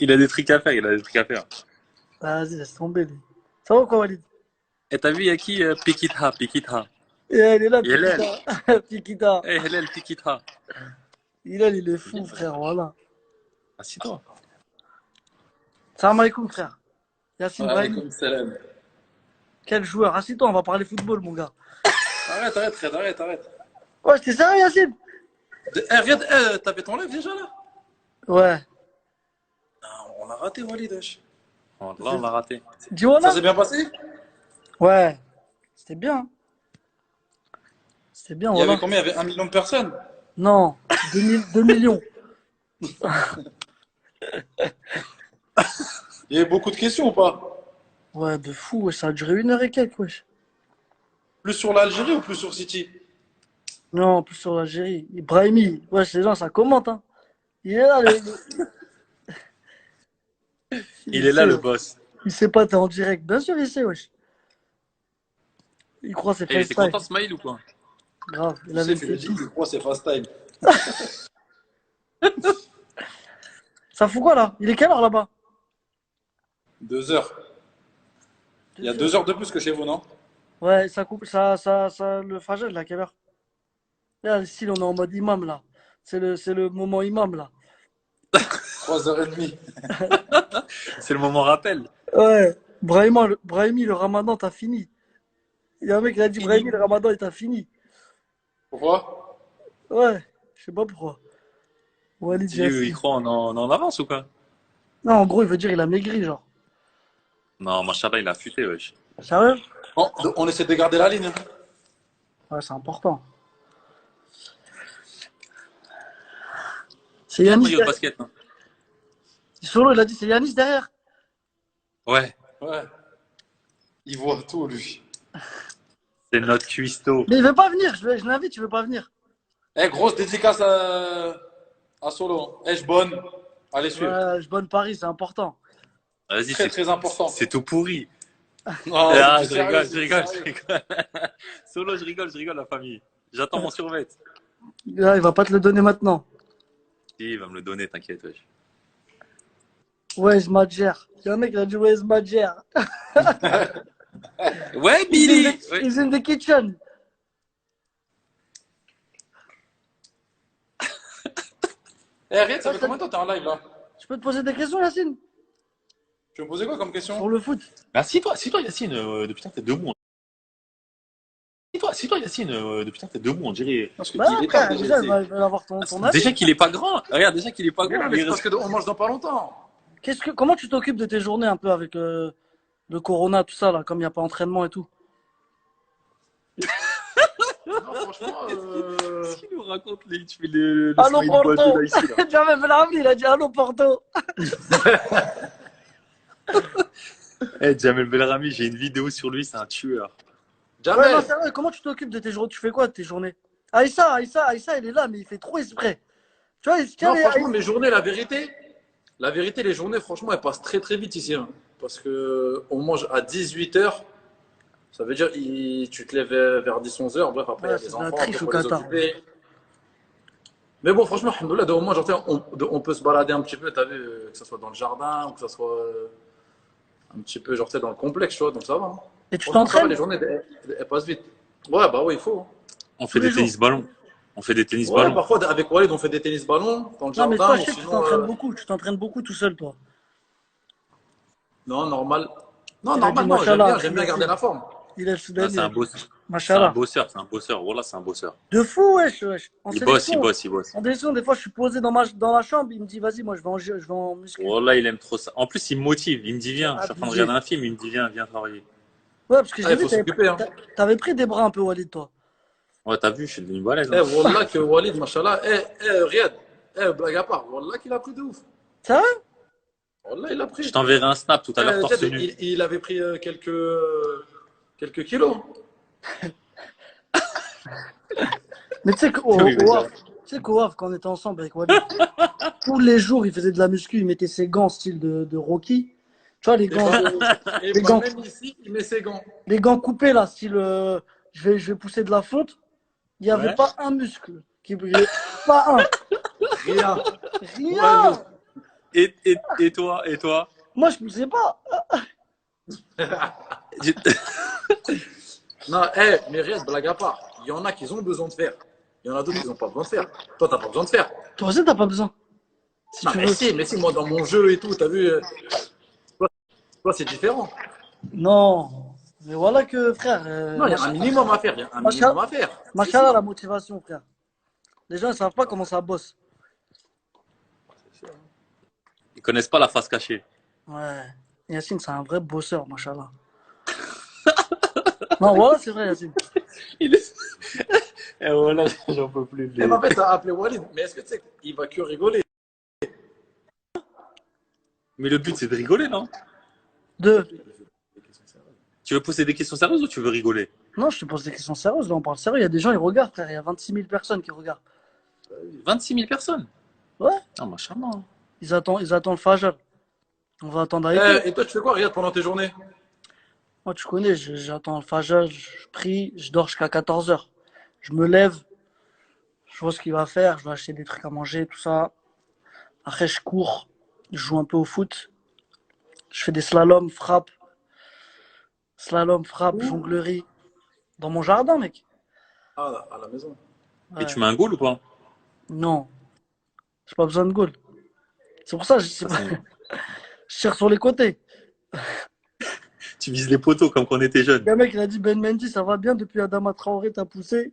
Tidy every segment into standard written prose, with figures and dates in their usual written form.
Il a des trucs à faire, il a des trucs à faire. Vas-y, laisse tomber, lui. Ça va ou quoi, Walid? Et t'as vu, il y a qui Pikitha, Pikitha. Et elle est là, Hélène. Pikita. Pikita. Eh, Hélène, Pikitha. Il est fou, Viens, frère, voilà. assis-toi. Salam alaikum, frère. Yacine Brahimi. Alaykoum salam. Quel joueur. Assis-toi, on va parler football, mon gars. Arrête, Fred, arrête. Ouais, t'es sérieux, Yacine? Regarde, t'avais ton live déjà là? Ouais. Non, on a raté Walid. Wesh. Bon, là, on l'a raté. Dis voilà. Ça s'est bien passé? Ouais. C'était bien. C'était bien, Il y voilà. avait combien? Il y avait 1 million de personnes? Non, 2 millions. Il y avait beaucoup de questions ou pas? Ouais, de fou, wesh. Ça a duré 1 heure et quelques, wesh. Plus sur l'Algérie ou plus sur City? Non, en plus sur l'Algérie. Brahimi. Wesh, les gens, ça commente, hein. Il est là, Il est là, le boss. Il sait pas, t'es en direct. Bien sûr, il sait, wesh. Il croit c'est Et il était FaceTime. content, Smaïl, ou quoi? Grave, il Tu avait sais, fait Philippe, je crois que c'est fast time. Ça fout quoi, là? Il est quelle heure, là-bas? 2 heures. Il y a 2 heures de plus que chez vous, non? Ouais, ça coupe, le Fajr, là, à quelle heure? Là, le style, on est en mode imam, là. C'est le moment imam, là. 3h30. C'est le moment rappel. Ouais, Brahimi, le ramadan, t'as fini. Il y a un mec qui a dit, Brahimi, le ramadan, il t'a fini. Pourquoi? Ouais, je sais pas pourquoi. Walid Tu il Jassi. croit en avance ou quoi? Non, en gros, il veut dire, il a maigri, genre. Non, machallah, il a futé, wesh. Sérieux? On essaie de garder la ligne. Hein. Ouais, c'est important. C'est Viens, le Yanis maillot de derrière. basket. Hein. Solo, il a dit, c'est Yanis derrière. Ouais, Ouais. Il voit tout, lui. c'est notre cuistot. Mais il veut pas venir, je l'invite, il veut pas venir. Eh, grosse dédicace à Solo. Eh, je bonne. Allez, suivre. Ouais, je bonne Paris, c'est important. Vas-y, Très, très important. c'est tout pourri. Non, Ah, je je suis rigole, sérieux, je rigole, je suis je sérieux. rigole. Solo, je rigole, la famille. J'attends mon survêt. Là, il va pas te le donner maintenant. Si, il va me le donner, t'inquiète, wesh. Where's Madjer? Il y a un mec qui a dit Where's Madjer? Ouais, Billy! Ouais. He's in the kitchen. Eh, Riyad, ça fait combien de temps que t'es en live, là? Je peux te poser des questions, Yacine? Tu veux me poser quoi comme question? Sur le foot? Ah, si toi, Yacine, depuis tant que t'es debout. Si toi, Yacine, depuis tant que t'es debout, on dirait. Parce que Bah, il est frère, tard, déjà. déjà, il va avoir ton avis. Déjà qu'il est pas grand. Regarde, déjà qu'il est pas Mais grand. non, mais il c'est parce reste- qu'on mange dans pas longtemps. Comment tu t'occupes de tes journées un peu avec le corona, tout ça, là, comme il n'y a pas entraînement et tout? Non, franchement, Qu'est-ce qu'il nous raconte, lui? Tu fais le Allô, smiley ball Porto! de là, ici, là. Jamel Belhamdi, il a dit Allô, Porto! Eh, Jamel Belrami, j'ai une vidéo sur lui, c'est un tueur. Ouais, Jamel. non, sérieux, comment tu t'occupes de tes journées? Tu fais quoi de tes journées? Aïssa, il est là, mais il fait trop exprès. Tu vois, il se tient Non, les- franchement, mes journées, la vérité, les journées, franchement, elles passent très très vite ici. Hein. Parce que on mange à 18h. Ça veut dire tu te lèves vers 10-11h. Bref, après, il y Ouais, a c'est des de la enfants, triche il au faut les Qatar. occuper. Mais bon, franchement, alhamdoulilah, au moins, genre, on peut se balader un petit peu, t'as vu, que ce soit dans le jardin ou que ce soit un petit peu, genre, tu sais, dans le complexe, tu vois, donc ça va. Hein. Et tu Franchement, ça va, t'entraînes? les journées, elles passent vite. Ouais, bah oui, il faut. Hein. On Tous fait les des jours. tennis ballons. On fait des tennis Ouais, ballons. parfois, avec Walid, on fait des tennis ballons dans le Non, mais jardin toi, je ou sais que tu sinon. t'entraînes beaucoup. Tu t'entraînes beaucoup tout seul, toi. Non, normal. Non, Il a dit normal, non, Machallah. j'aime bien garder la forme. Il est le Ah, Soudani. c'est Il a un dit boss. C'est un Machallah. bosseur, c'est un bosseur. Voilà, c'est un bosseur. De fou, wesh. En Il bosse, il sélection, bosse, il bosse. en sélection, des fois, je suis posé dans la chambre. Il me dit, vas-y, moi, je vais en muscu. Voilà, il aime trop ça. En plus, il me motive. Il me dit, viens. Je suis en train de Abusé. regarder un film. Il me dit, viens travailler. Ouais, parce que Ah, j'ai il vu, faut s'occuper, hein. t'avais pris des bras un peu, Walid, toi. Ouais, t'as vu, je suis devenu balèze. Eh, Hein. Wallah, que Walid, machallah. Riyad. Blague à part. Wallah, qu'il a pris de ouf. Sérieux? Wallah, il a Je pris. t'enverrai un snap tout à l'heure, torse Riyad, nu. il avait pris quelques kilos. Mais tu sais Oui, mais ça- qu'au Havre, quand on était ensemble avec Walid, tous les jours, il faisait de la muscu. Il mettait ses gants style de Rocky. Tu vois, Et les bah, gants, même ici, il met ses gants. les gants coupés, là, style je vais pousser de la fonte. Il n'y avait Ouais. pas un muscle qui brillait. Pas un. Rien. Rien. Et toi? Et toi? Moi, je poussais pas. Tu- Non, mais Riyad, blague à part. Il y en a qui ont besoin de faire. Il y en a d'autres qui n'ont pas besoin de faire. Toi, t'as pas besoin de faire. Toi aussi, t'as pas besoin. Si Non, tu veux. mais si, moi, dans mon jeu et tout, t'as vu, toi, toi, c'est différent. Non. Mais voilà que, frère, Non, il y a un minimum à faire. Il y a un minimum à faire. C'est machallah, sûr. la motivation, frère. Les gens, ils savent pas comment ça bosse. Ils connaissent pas la face cachée. Ouais. Yacine, c'est un vrai bosseur, machallah. Non, voilà, c'est vrai, Yacine. Il est- Et voilà, j'en peux plus. Et en fait, t'as appelé Walid. Mais est-ce que tu sais qu'il va que rigoler? Mais le but, c'est de rigoler, non? Deux. Tu veux poser des questions sérieuses ou tu veux rigoler? Non, je te pose des questions sérieuses, là, on parle sérieux. Il y a des gens, ils regardent, frère. Il y a 26 000 personnes qui regardent. 26 000 personnes? Ouais. Ah, machallah. Ils attendent le Fajr. On va attendre avec eux. Et toi, tu fais quoi, Riyad, pendant tes journées? Moi, tu connais, j'attends le Fajr, je prie, je dors jusqu'à 14 heures. Je me lève, je vois ce qu'il va faire, je vais acheter des trucs à manger, tout ça. Après, je cours, je joue un peu au foot. Je fais des slaloms, frappe, jonglerie. Dans mon jardin, mec. Ah, à la maison. Et Ouais. tu mets un goal ou pas? Non, j'ai pas besoin de goal. C'est pour ça que Ça, c'est- je tire sur les côtés. Tu vises les poteaux comme quand on était jeunes. Le mec, il a dit Ben Mendy, ça va bien depuis Adama Traoré, t'as poussé.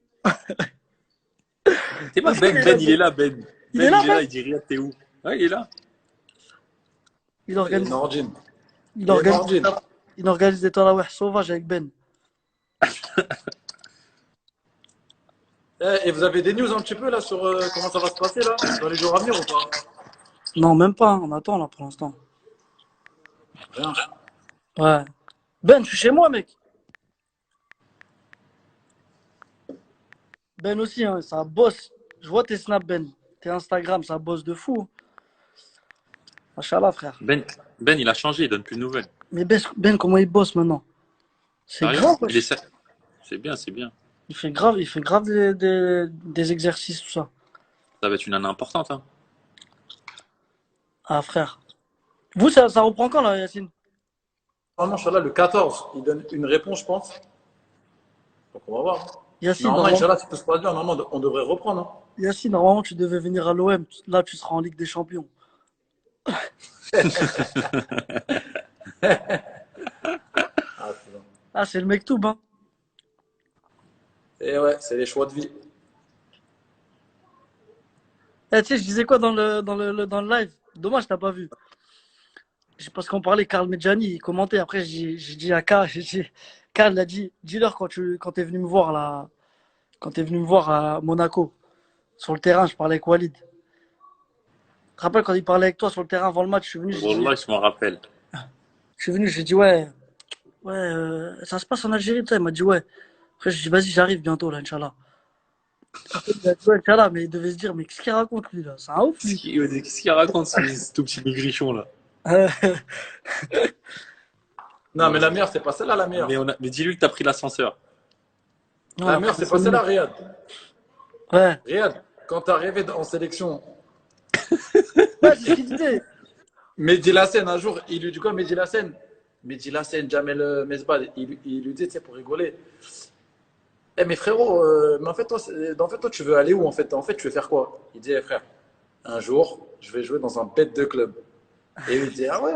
T'es pas Ben, il est là, Ben. Il Ben, est là, il est là, Ben. il dit rien, t'es où? Ouais, il est là. Il Et organise, Nordine. il Et organise, Nordine. il organise des tarawih sauvages avec Ben. Et vous avez des news un petit peu là sur comment ça va se passer là dans les jours à venir ou pas? Non, même pas, hein, on attend là pour l'instant. Rien. Ouais. Ben, je suis chez moi, mec. Ben aussi, hein, ça bosse. Je vois tes snaps, Ben. Tes Instagram, ça bosse de fou. Machallah, frère. Ben, il a changé, il donne plus de nouvelles. Mais Ben, comment il bosse maintenant? C'est Sérieux? grave, Il wesh. est... C'est bien, c'est bien. Il fait grave des exercices, tout ça. Ça va être une année importante, hein. Ah, frère. Vous, ça reprend quand, là, Yacine? Normalement, Inch'Allah, le 14, il donne une réponse, je pense. Donc on va voir. Yacine, Normalement, normalement, Inch'Allah, si tout se passe bien, normalement, on devrait reprendre. Hein. Yacine, normalement, tu devais venir à l'OM. Là, tu seras en Ligue des Champions. Ah, c'est bon. Ah, c'est le mektoub, hein. Et ouais, c'est les choix de vie. Eh, tu sais, je disais quoi dans le live? Dommage, t'as pas vu. Parce qu'on parlait, Karl Medjani, il commentait. Après, j'ai dit à Karl, Karl il a dit, dis-leur quand t'es venu me voir là, quand t'es venu me voir à Monaco, sur le terrain, je parlais avec Walid. Tu te rappelles quand il parlait avec toi sur le terrain avant le match, je suis venu, Wallah, je m'en rappelle. j'ai dit ouais, ça se passe en Algérie, tout ça. Il m'a dit ouais. Après, je dis vas-y, j'arrive bientôt là, Inch'Allah. Après, il a dit ouais, Inch'Allah, mais il devait se dire, mais qu'est-ce qu'il raconte lui là? C'est un ouf lui. Qu'est-ce qu'il raconte, ce tout petit maigrichon, là? Non, mais la meilleure, c'est pas celle-là, la meilleure. Mais dis-lui que t'as pris l'ascenseur. Non, La meilleure, c'est pas celle-là, Riyad. Ouais, Riyad, quand t'es arrivé en sélection, ouais, c'est ce qu'il disait. Mehdi Lassène, un jour, il lui dit quoi, Mehdi Lassène? Mehdi Lassène, Jamel Mesbal, il lui dit, tu sais, pour rigoler. Eh, mais frérot, mais en fait, toi, tu veux aller où en fait? En fait, tu veux faire quoi? Il dit, eh, frère, un jour, je vais jouer dans un bête de club. Et il dit, ah ouais?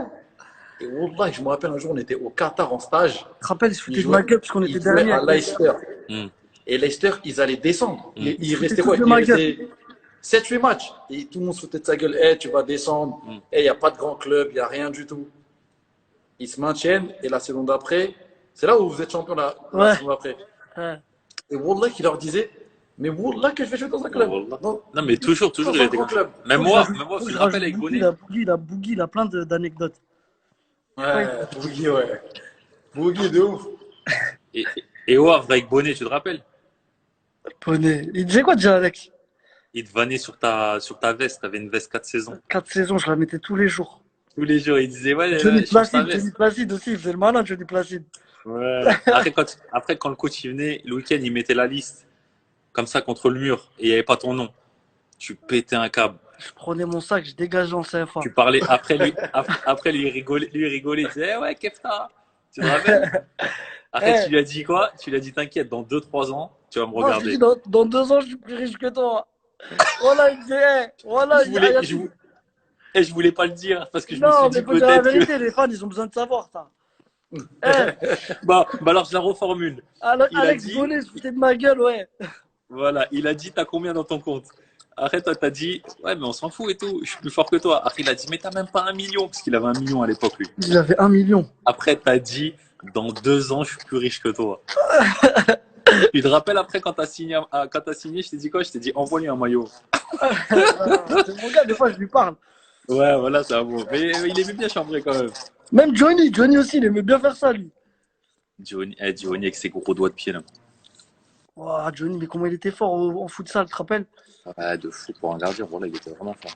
Et Wallah, je me rappelle un jour, on était au Qatar en stage. Tu te rappelles, il se foutait Il de ma jouait, gueule parce qu'on il était jouait dernier. à Leicester. Hmm. Et Leicester, ils allaient descendre. Mm. Il Ils restait foutaient quoi? tous de Il ma gueule. restait 7-8 matchs. Et tout le monde se foutait de sa gueule. Eh, tu vas descendre. Mm. Eh, il n'y a pas de grand club, il n'y a rien du tout. Ils se maintiennent. Et la saison d'après, c'est là où vous êtes champion la Ouais. saison d'après. Ouais. Et Wallah, qui leur disait, mais Wallah, que je vais jouer dans un club. Wallah. Dans- Non, mais toujours, dans il un était grand comme ça. club. Même Faut moi, que je tu rajoute te rappelles avec Bougui, Bonnet. Bougui, il a plein d'anecdotes. Ouais, Bougui, ouais. Bougui, de ouf. Et, et au Havre avec Bonnet, tu te rappelles? Bonnet. Il disait quoi déjà, Alex? Il te vannait sur ta veste. T'avais une veste 4 saisons. 4 saisons, je la mettais tous les jours. Tous les jours, il disait, ouais, Johnny change ta Placide, veste. Johnny Placide aussi, il faisait le malin, Johnny Placide. Ouais. Après, quand le coach il venait, le week-end, il mettait la liste comme ça contre le mur et il n'y avait pas ton nom. Tu pétais un câble. Je prenais mon sac, je dégageais en CFA. Tu parlais après lui rigolait, il disait, eh ouais, Kefta, tu te rappelles? Après, Eh, tu lui as dit quoi? Tu lui as dit, t'inquiète, dans 2, 3 ans, tu vas me non, je lui dis, regarder. dans 2 ans, je suis plus riche que toi. Voilà, il me dit, voilà, Je il dit, ah, voulais, Yacine. je voulais pas le dire parce que je me suis Non, mais dit faut dire la peut-être que. vérité, les fans, ils ont besoin de savoir ça. Eh, Bah alors je la reformule. Il a Alex dit, Bonnet se foutait de ma gueule, ouais. voilà, il a dit, t'as combien dans ton compte? Après, toi, t'as dit, ouais, mais on s'en fout et tout, je suis plus fort que toi. Après, il a dit, mais t'as même pas 1 million, parce qu'il avait 1 million à l'époque, lui. Il avait 1 million. Après, t'as dit, dans 2 ans, je suis plus riche que toi. Tu te rappelles après, quand t'as signé, je t'ai dit quoi? Je t'ai dit, envoie-lui un maillot. C'est mon gars, des fois, je lui parle. Ouais, voilà, c'est un bon. Mais il aimait bien chambrer quand même. Même Johnny aussi, il aimait bien faire ça, lui. Johnny avec ses gros doigts de pied, là. Ouah, Johnny, mais comment il était fort en futsal, tu te rappelles? Ouais, de fou pour un gardien. Voilà, il était vraiment fort.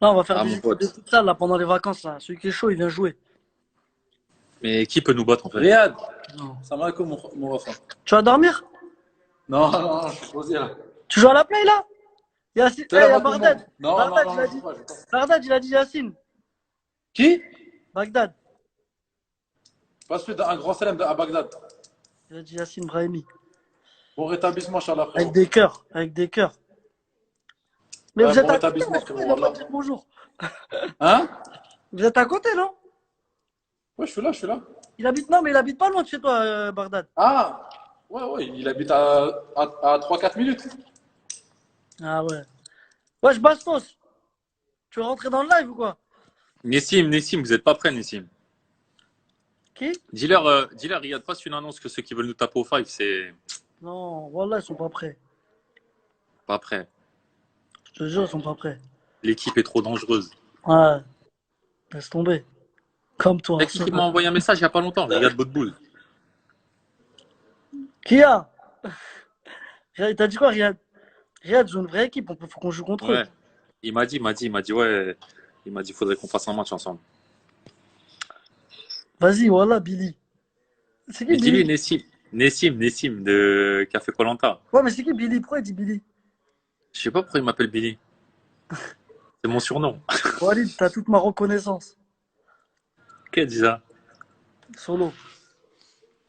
Là, on va faire Ah, des mon équipes de pote. futsal là, pendant les vacances. Là. Celui qui est chaud, il vient jouer. Mais qui peut nous battre, en fait? Riyad, Non. ça va comme mon refrain. Tu vas dormir? Non, non, je suis posé là. Tu joues à la play là? Yacine, T'es là, il y a moi, tout le monde. Bardad. Non, non, Bardad, non, il a je joue dit. pas, je joue pas. Bardad, il a dit Yacine. Qui? Bagdad. Passe-lui un grand salam à Bagdad. Il a dit Yacine Brahimi. Bon rétablissement, Inch'Allah, Avec frérot. des cœurs. Avec des cœurs. Mais Ouais, vous êtes bon à côté, rétablissement, là, pourquoi il frérot. n'a pas Wallah. dit bonjour? Hein? Vous êtes à côté, non? Ouais, je suis là, je suis là. Non, mais il habite pas loin de chez toi, Bardad. Ah! Ouais, ouais, il habite à 3-4 minutes. Ah ouais. Wesh, Bastos. Tu veux rentrer dans le live ou quoi? Nessim, vous êtes pas prêts, Nessim. Qui? Dis-leur, Riyad, passe une annonce que ceux qui veulent nous taper au five, c'est Non, voilà, ils sont pas prêts. pas prêt. Je te jure, ils sont pas prêts. L'équipe est trop dangereuse. Ouais, laisse tomber. Comme toi. Mec, qui m'a envoyé un message il y a pas longtemps, Riyad Boudboul. Qui a? Riyad, t'as dit quoi, Riyad? Riyad joue une vraie équipe, faut qu'on joue contre eux. Ouais. Il m'a dit, ouais. Il m'a dit, faudrait qu'on fasse un match ensemble. Vas-y, voilà, Billy. C'est qui Mais dis-lui, Billy? Nessim de Café Koh Lanta. Ouais, mais c'est qui Billy? Pourquoi il dit Billy? Je sais pas pourquoi il m'appelle Billy. C'est mon surnom. Walid, t'as toute ma reconnaissance. Qui a dit ça? Solo.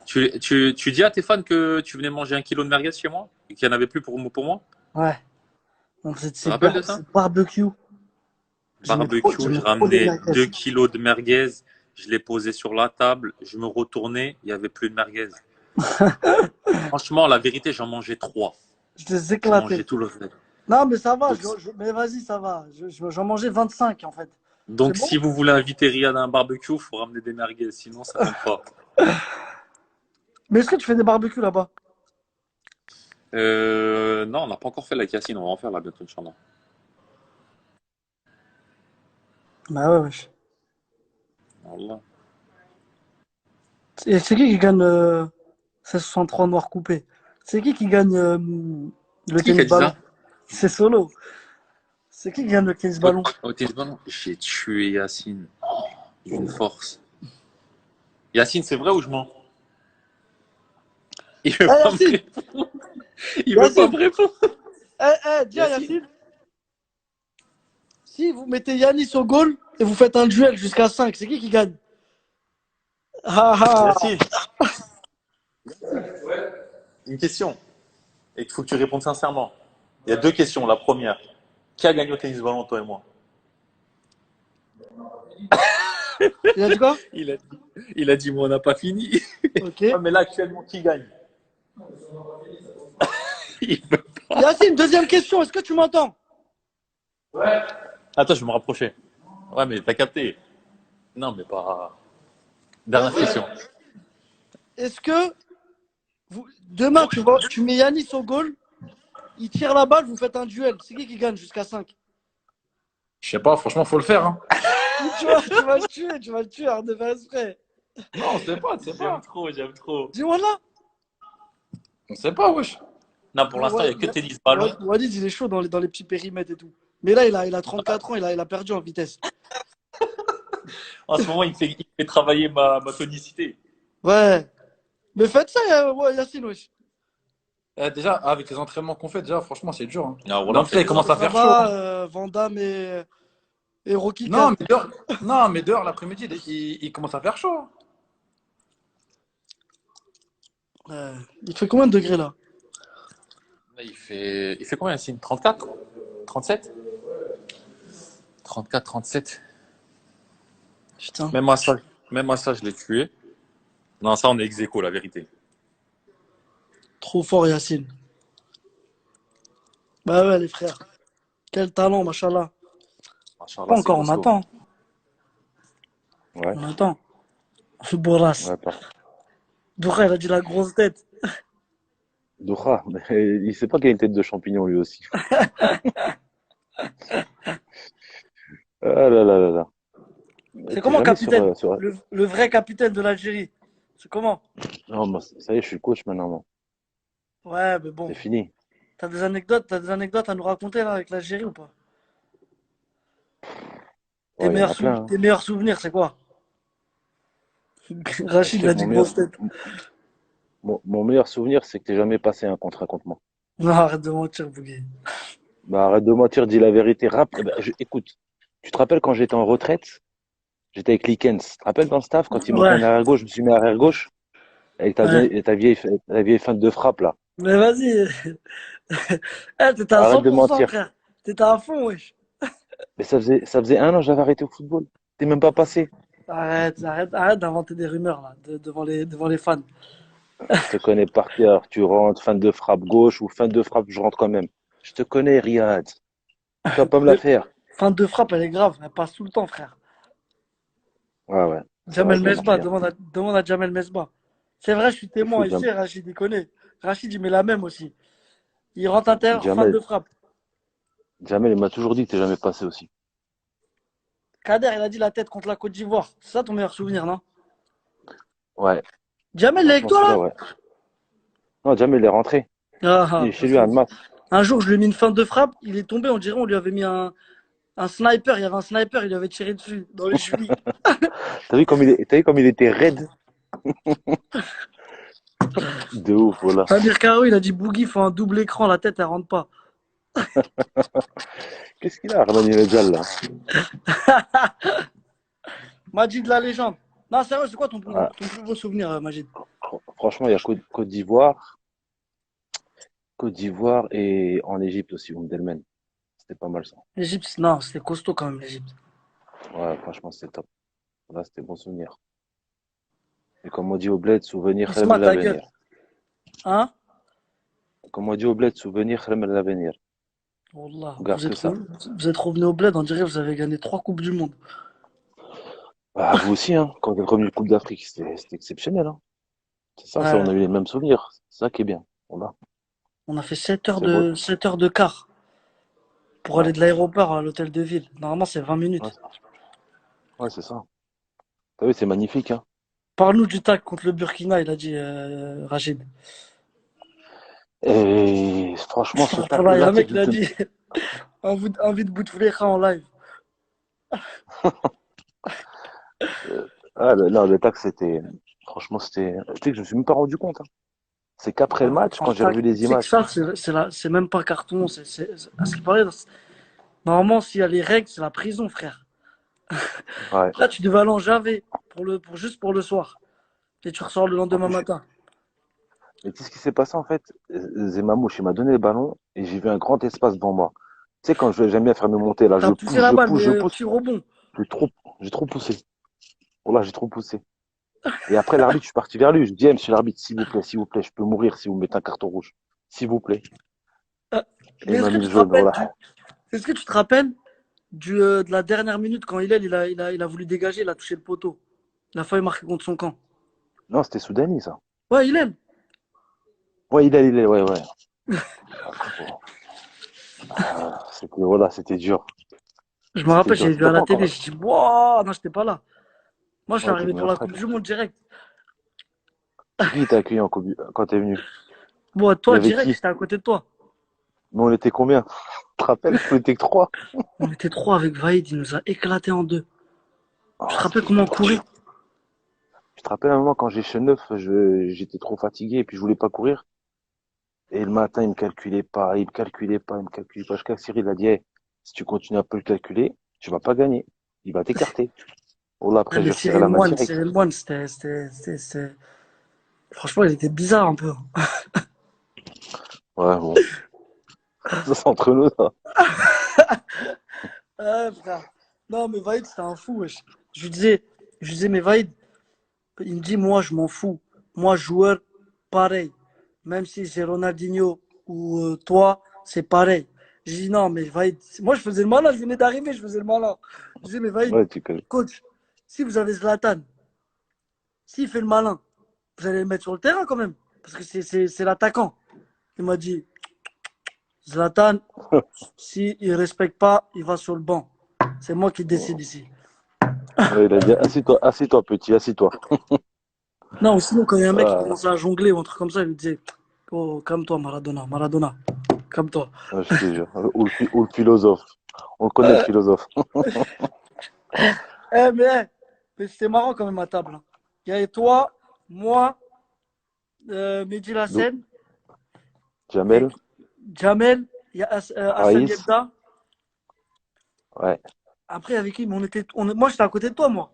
Tu dis à tes fans que tu venais manger 1 kilo de merguez chez moi et qu'il n'y en avait plus pour moi? Ouais. On faisait de Tu te rappelles de ça? barbecue. Barbecue, J'aimais je trop les ramenais merguez. 2 kilos de merguez, je les posais sur la table, je me retournais, il n'y avait plus de merguez. Franchement, la vérité, j'en mangeais 3. Je les Je éclatais. mangeais tout le reste. Non, mais ça va. Donc, Mais vas-y, ça va. J'en mangeais 25 en fait. donc C'est bon? si vous voulez inviter Riyad à un barbecue, il faut ramener des merguez, sinon ça ne compte pas. Mais est-ce que tu fais des barbecues là-bas? Non, on n'a pas encore fait la Cassine, on va en faire là bientôt, Inch'Allah. Bah ouais, wesh. Wallah. Et c'est qui gagne 63 noirs coupés? C'est qui gagne le C'est qui a tennis dit ballon? ça? C'est Solo. C'est qui gagne le tennis ballon? Au tennis ballon, j'ai tué Yacine d'une force. Yacine, c'est vrai ou je mens? Il veut pas me Yacine! répondre. Il veut pas me répondre. Dis à Yacine. Yacine, si vous mettez Yanis au goal et vous faites un duel jusqu'à 5, c'est qui gagne? Ah ah! Yacine, une question. Et il faut que tu répondes sincèrement. Il y a 2 questions. La première, qui a gagné au tennis ballon, toi et moi? Il a dit quoi? Il a dit, moi, on n'a pas fini. Ok. Ouais, mais là, actuellement, qui gagne? Il veut pas. Yacine, deuxième question, est-ce que tu m'entends? Attends, je vais me rapprocher. Ouais, mais t'as capté. Non, mais pas. Dernière question. Est-ce que demain tu mets Yanis au goal, il tire la balle, vous faites un duel. C'est qui gagne jusqu'à 5? Je sais pas, franchement, faut le faire. Hein. Tu vas le tuer, arrête de faire exprès. Non, on sait pas, tu sais pas. J'aime trop. Dis-moi là. On sait pas, wesh. Non, pour l'instant, il n'y a que tennis ballon. Walid, il est chaud dans les petits périmètres et tout. Mais là, il a 34 ans, il a perdu en vitesse. En ce moment, il fait travailler ma tonicité. Ouais. Mais faites ça, ouais, Yacine, wesh. Déjà, avec les entraînements qu'on fait, déjà, franchement, c'est dur, hein. Non, Mais en voilà, tout cas, il commence à Ça faire chaud, va, hein. Van Damme et Rocky Non, 4. mais dehors, non, mais dehors, l'après-midi, il commence à faire chaud, hein. Il fait combien de degrés là? là, il fait combien, Yacine? 34? 37? 34, 37. Putain, Même à ça, même à ça, je l'ai tué. Non, ça, on est ex aequo, la vérité. trop fort Yacine. Bah ouais les frères. Quel talent, machallah. Pas Machallah, c'est encore, on costaud. attend. Ouais, On attend. Bourras. ouais, parfait. Bourras, il a dit la grosse tête. Doha, mais il sait pas qu'il a une tête de champignon lui aussi. Ah là là là là. C'est T'es comment jamais sur, capitaine? sur... Le vrai capitaine de l'Algérie. C'est comment? Non, moi, ça y est, je suis le coach maintenant. Non. Ouais, mais C'est bon. fini. T'as des anecdotes à nous raconter là avec l'Algérie ou pas? Ouais, il y en a plein. Hein. Tes meilleurs souvenirs, c'est quoi? Bah, je Rachid, il sais a que dit grosse tête. mon meilleur souvenir, c'est que t'es jamais passé un contre moi. Non, arrête de mentir, Bouguer. Bah, arrête de mentir, dis la vérité. Écoute, tu te rappelles quand j'étais en retraite, j'étais avec Likens. Tu te rappelles dans le staff, quand il manquait Ouais, un arrière gauche, je me suis mis arrière gauche avec ouais. ta vieille feinte de frappe là. Mais vas-y. Eh, t'étais à Arrête de 100%, mentir. frère. T'étais à fond, wesh. Mais ça faisait un an que j'avais arrêté au football. T'es même pas passé. Arrête d'inventer des rumeurs là, devant les fans. Je te connais par cœur. Tu rentres, fin de frappe gauche ou fin de frappe, je rentre quand même. Je te connais, Riyad. Tu vas pas me la faire. Fin de frappe, elle est grave, elle passe tout le temps, frère. Ouais, ouais. C'est vrai Jamel que ça marche Mesbah, bien. demande à Jamel Mesbah. C'est vrai, je suis C'est fou, témoin ici, Rachid, il connaît. Rachid, il met la même aussi. Il rentre intérieur, fin Jamel. de frappe. Jamel, il m'a toujours dit que t'es jamais passé aussi. Kader, il a dit la tête contre la Côte d'Ivoire. C'est ça ton meilleur souvenir, non? Ouais. Jamel, il est avec Franchement, toi celui-là, là? ouais. Non, Jamel, il est rentré. Ah, Il ah, est chez lui à Annemasse. un jour, je lui ai mis une fin de frappe, il est tombé, on dirait on lui avait mis un sniper, il y avait un sniper, il lui avait tiré dessus, dans les chevilles. T'as vu comme il était raide? De ouf, voilà. Amir Karo, il a dit Boogie, faut un double écran, la tête, elle rentre pas. Qu'est-ce qu'il a, Armani Nedjal, là? Majid, la légende. Non, sérieux, c'est quoi Ah, ton plus beau souvenir, Majid? franchement, il y a Côte d'Ivoire et en Égypte aussi, Delmen. C'était pas mal ça. L'Égypte, non, c'était costaud quand même, l'Égypte. Ouais, franchement, c'était top. Là, c'était bon souvenir. Et comme on dit au bled, souvenir, Isma, khayr ta gueule. l'avenir. Hein? Comme on dit au bled, souvenir, khayr l'avenir. Wallah, On garde que ça. vous êtes revenu au bled, on dirait que vous avez gagné 3 coupes du monde. Bah, vous aussi, hein. Quand vous êtes revenu de Coupe d'Afrique, c'était exceptionnel, hein. C'est ça, on Ouais, a eu les mêmes souvenirs. C'est ça qui est bien. Voilà. on a fait C'est beau. 7 heures de car pour aller Ouais. de l'aéroport à l'hôtel de ville. Normalement, c'est 20 Ouais, minutes. ouais, c'est ça. T'as vu, c'est magnifique, hein. Parle-nous du tac contre le Burkina, il a dit Rachid. Et franchement, ce Voilà, il y a tacle-là, un mec qui a dit envie de Bouteflika en live. non, le tacle, franchement, tu sais que je me suis même pas rendu compte, hein. C'est qu'après le match, quand j'ai revu Tu les sais que images. ça, c'est même pas carton. À ce qui paraît, normalement, s'il y a les règles, c'est la prison, frère. Ouais. Là, tu devais aller en Javé juste pour le soir. Et tu ressors le En lendemain plus, matin. mais tu sais ce qui s'est passé, en fait? Zemamouche, il m'a donné le ballon et j'ai vu un grand espace devant moi. Tu sais, j'aime bien faire me monter, là, T'as poussé la balle, mais je pousse. petit rebond. J'ai trop, j'ai trop poussé. Oh là, j'ai trop poussé. Et après l'arbitre, je suis parti vers lui. Je dis, eh, monsieur l'arbitre, s'il vous plaît, je peux mourir si vous mettez un carton rouge. S'il vous plaît. Euh, Et Mais il m'a mis le jaune, voilà. est-ce que tu te rappelles de la dernière minute quand il a voulu dégager, il a touché le poteau. Il a failli marquer contre son camp. Non, c'était Soudani, ça. Ouais, il aime. Ouais, ouais, ouais. Ah, frérot. Voilà, c'était dur. Je me C'était rappelle, dur. j'ai vu C'était à pas la encore télé, là. j'ai dit, waouh, non, j'étais pas là. Moi, je suis Ouais, t'es arrivé venu pour la après, Coupe toi. du Monde direct. C'est qui t'a accueilli quand t'es venu? Bon, Il y toi, avait direct, qui? j'étais à côté de toi. Mais on était combien? Tu te rappelles? On était que trois. On était trois avec Vaïd, il nous a éclaté en deux. Tu Oh, te rappelles c'était comment on trop courait? dur. Tu te rappelles un moment quand j'ai chez neuf, j'étais trop fatigué et puis je voulais pas courir. Et le matin, il me calculait pas, il me calculait pas, il me calculait pas. Jusqu'à que Cyril a dit, hey, si tu continues à peu le calculer, tu vas pas gagner. Il va t'écarter. Oh là, Ouais, après, mais j'ai resserré la main direct. Cyril Moine, franchement, il était bizarre un peu. Ouais, bon. Ça, c'est entre nous, ça. Ouais, frère. Non, mais Vaïd, c'était un fou, wesh. Je lui disais, mais Vaïd, il me dit, moi, je m'en fous. Moi, joueur, pareil. Même si c'est Ronaldinho ou toi, c'est pareil. J'ai dit, non, mais Vaïd, moi, je faisais le malin, je venais d'arriver, je faisais le malin. Je disais, mais Vaïd, Ouais, tu connais. coach, si vous avez Zlatan, s'il fait le malin, vous allez le mettre sur le terrain quand même. Parce que c'est l'attaquant. Il m'a dit, Zlatan, s'il ne respecte pas, il va sur le banc. C'est moi qui décide ici. Ouais, il a dit, assis-toi, petit, assis-toi. Non, ou sinon, quand il y a un mec qui Ah, commence à jongler ou un truc comme ça, il lui disait, oh, calme-toi, Maradona, Maradona, calme-toi. ouais, je te jure. Ou le philosophe. On le connaît, le philosophe. Mais c'était marrant quand même à table, hein. Il y avait toi, moi, Mehdi Nous, Lassen, et Jamel, Jamel, il y a Hassan Raïs, Yebda. ouais. Après, avec qui? Mais moi, j'étais à côté de toi, moi.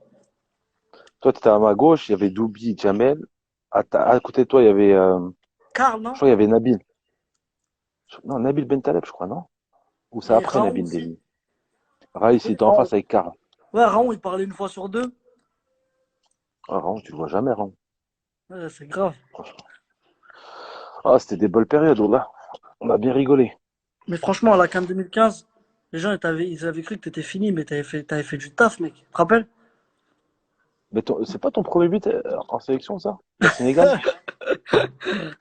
Toi, tu étais à ma gauche, il y avait Doubi, Jamel. À côté de toi, il y avait, Karl, je non? crois, il y avait Nabil. Non, Nabil Bentaleb, je crois, non? Ou c'est Et après Raon Nabil aussi. Deli. Raïs, il Oui, était en Raon. face avec Karl. Ouais, Raon, il parlait une fois sur deux. Ah, Raon, tu le vois jamais, Raon. Ouais, c'est grave. Franchement. Ah, c'était des belles périodes, oh là. On a bien rigolé. Mais franchement, à la CAN 2015, les gens, ils avaient cru que t'étais fini, mais t'avais fait du taf, mec. Tu te rappelles? Mais c'est pas ton premier but en sélection, ça? Le Sénégal?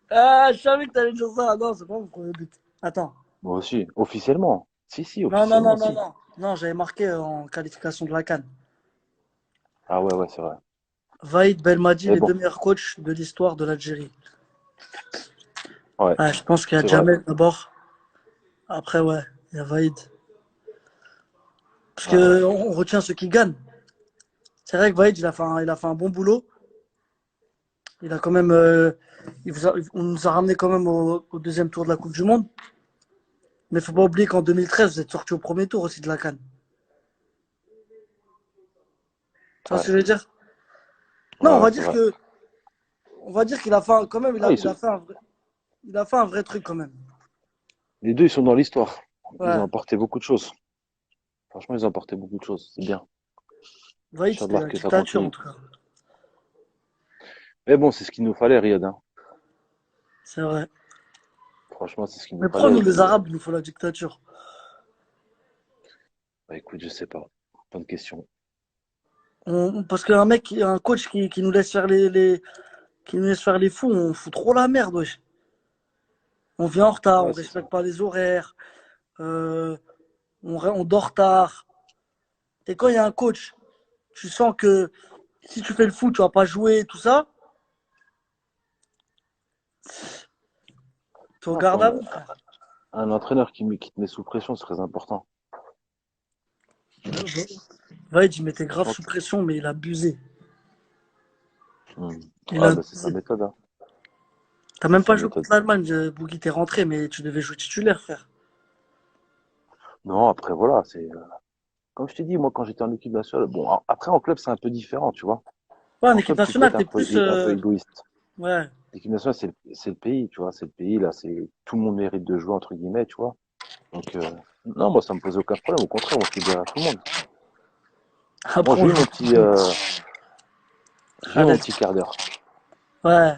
Ah, je savais que t'allais dire ça. Non, c'est pas mon premier but. Attends. Moi aussi, officiellement. Si, Non, non, non, officiellement, non, si. non. Non, j'avais marqué en qualification de la CAN. Ah ouais, ouais, c'est vrai. Vaïd Belmadi, Mais les bon, deux meilleurs coachs de l'histoire de l'Algérie. ouais, Ouais, je pense qu'il y a c'est vrai. Jamel d'abord. Après, ouais, il y a Vaïd. Parce Ouais, que on retient ceux qui gagnent. C'est vrai que Vaïd, il a fait un bon boulot. Il a quand même, on nous a ramené quand même au deuxième tour de la Coupe du Monde. Mais faut pas oublier qu'en 2013, vous êtes sorti au premier tour aussi de la CAN. Tu vois ce ouais, que je veux dire? ouais, Non, ouais, c'est vrai. on va dire qu'il a fait quand même, Ah, il a fait un vrai truc quand même. les deux, ils sont dans l'histoire. Ils ont Ouais. apporté beaucoup de choses. Franchement, ils ont apporté beaucoup de choses. C'est bien. Vaïd, J'ai hâte de c'était voir la que ça dictature en continue. tout cas. Mais bon, c'est ce qu'il nous fallait, Riyad, hein. C'est vrai. Franchement, c'est ce qu'il nous Mais pourquoi fallait. nous, Et les puis, Arabes, il nous faut la dictature? bah, écoute, je sais pas. Pas de question. Parce qu'un mec, un coach qui nous laisse faire qui nous laisse faire les fous, on fout trop la merde, wesh. On vient en retard, on Ouais, c'est ça. respecte pas les horaires, euh, on dort tard. Et quand il y a un coach, tu sens que si tu fais le foot, tu vas pas jouer, tout ça, tu Non, après, regardes à vous, frère. un entraîneur qui te met sous pression, c'est très important. Vaïd, il mettait grave Franchement, sous pression, mais il a abusé. hmm. Il a Ah, bah, c'est sa abusé. méthode, hein. T'as C'est même sa pas joué méthode. contre l'Allemagne, Bougui, t'es rentré, mais tu devais jouer titulaire, frère. Non, après, voilà, comme je t'ai dit, moi, quand j'étais en équipe nationale, bon, après, en club, c'est un peu différent, tu vois. Ouais, en En équipe club, tu peux nationale, être t'es plus. un peu égoïste. Ouais. L'équipe nationale, c'est le pays, tu vois. C'est le pays, là, tout le monde mérite de jouer, entre guillemets, tu vois. Donc, non, moi, ça me posait aucun problème. Au contraire, moi, je libérais tout le monde. Moi, Après, on joue tout. j'ai eu mon Allez. petit quart d'heure. Ouais.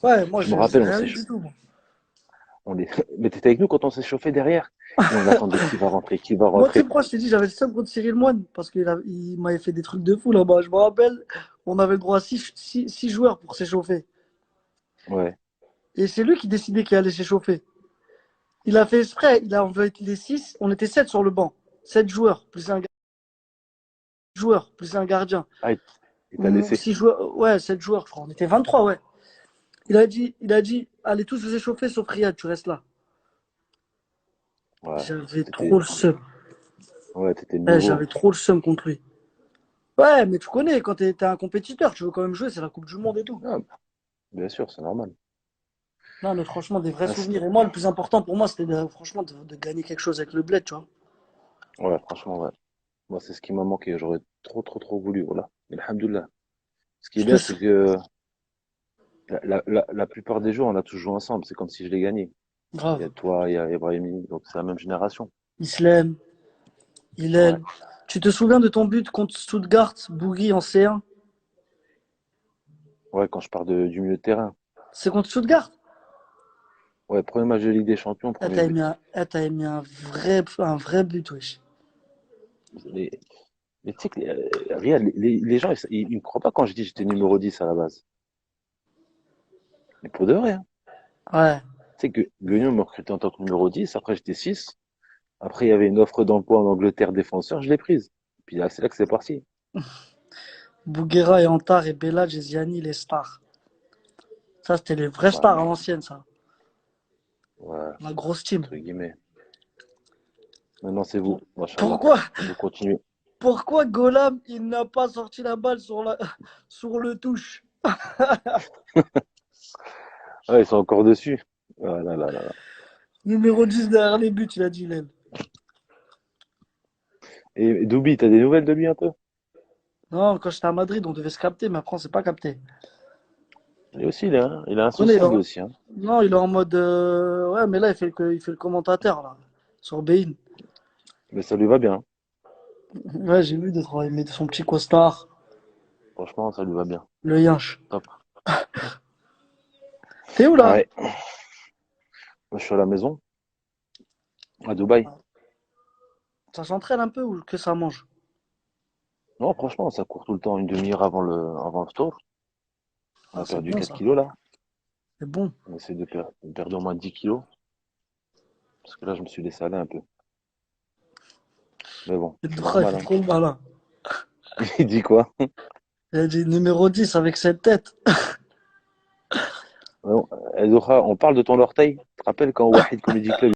Ouais, moi, Je me j'ai rappelle, rien eu du tout, moi. mais t'étais avec nous quand on s'est chauffé derrière. Et on attendait qui va rentrer, qui va Moi, tu sais rentrer. pourquoi je t'ai dit, j'avais le seum contre Cyril Moine, parce qu'il m'avait fait des trucs de fou là-bas. Je me rappelle, on avait le droit à six joueurs pour s'échauffer. Ouais, Et c'est lui qui décidait qui allait s'échauffer. Il a fait exprès, il a envoyé les 6, on était 7 sur le banc. 7 joueurs, plus un gardien. ah, il t'a Ou laissé. 6 joueurs, ouais, 7 joueurs, je crois. On était 23, ouais. Il a dit, allez tous vous échauffer sauf Riyad, tu restes là. Ouais, J'avais trop t'étais, le seum. ouais, t'étais Ouais, nouveau. j'avais trop le seum contre lui. Ouais, mais tu connais, quand t'es un compétiteur, tu veux quand même jouer, c'est la Coupe du Monde et tout. Ah, bien sûr, c'est normal. Non, mais franchement, des vrais Ah, souvenirs. Et moi, le plus important pour moi, c'était franchement de gagner quelque chose avec le bled, tu vois. ouais, franchement, ouais. Moi, c'est ce qui m'a manqué. J'aurais trop voulu, voilà. Mais alhamdoulilah. Ce qui est Je te bien, c'est sou- que la plupart des jours, on a tous joué ensemble. C'est comme si je l'ai gagné. Il y a Grave. toi, il y a Ibrahimi, donc c'est la même génération. Islem, Ouais, Hillel. Tu te souviens de ton but contre Stuttgart, Bougui en C1? ouais, quand je pars du milieu de terrain. C'est contre Stuttgart? Ouais, premier match de Ligue des Champions, Ah, premier but. t'as mis un vrai but, wesh. Mais, mais tu sais que, regarde, les gens, ils me croient pas quand je dis que j'étais numéro 10 à la base. Mais pour de vrai, hein. Ouais. Tu sais que Guignon m'a recruté en tant que numéro 10, après j'étais 6. Après, il y avait une offre d'emploi en Angleterre défenseur, je l'ai prise. Puis là, c'est là que c'est parti. Bouguera et Antar et Bellage et Ziani, les stars. Ça, c'était les vrais Ouais, stars à l'ancienne, ça. ouais, La grosse team. entre guillemets. Maintenant, c'est vous, machallah. Pourquoi, Vous continuez. pourquoi Golam, il n'a pas sorti la balle sur le touche? Ouais, ils sont encore dessus. Ah là là là là. Numéro 10 derrière les buts, il a dit, Hillel. Et Doubi, t'as des nouvelles de lui un peu? Non, quand j'étais à Madrid, on devait se capter, mais après, on s'est pas capté. Lui aussi, il a un On est, social, lui aussi, hein. non, il est en mode. Ouais, mais là, il fait le commentateur, là, sur Bein. Mais ça lui va bien. Ouais, j'ai vu deux, trois. Il met son petit costard, Franchement, ça lui va bien. le yinche. Top. T'es où, là? Ouais, moi, je suis à la maison, à Dubaï. Ça s'entraîne un peu ou que ça mange? Non, franchement, ça court tout le temps, une demi-heure avant le tour. On Ah, a c'est perdu bon, 4 ça. kilos, là. C'est bon. On essaie de perdre au moins 10 kilos. Parce que là, je me suis laissé aller un peu. Mais bon, Et c'est Doura, il normal, fait hein. trop le malin. Il dit quoi? Il a dit numéro 10 avec cette tête. Non, Zohra, on parle de ton orteil. Tu te rappelles quand Wahid Comedy Club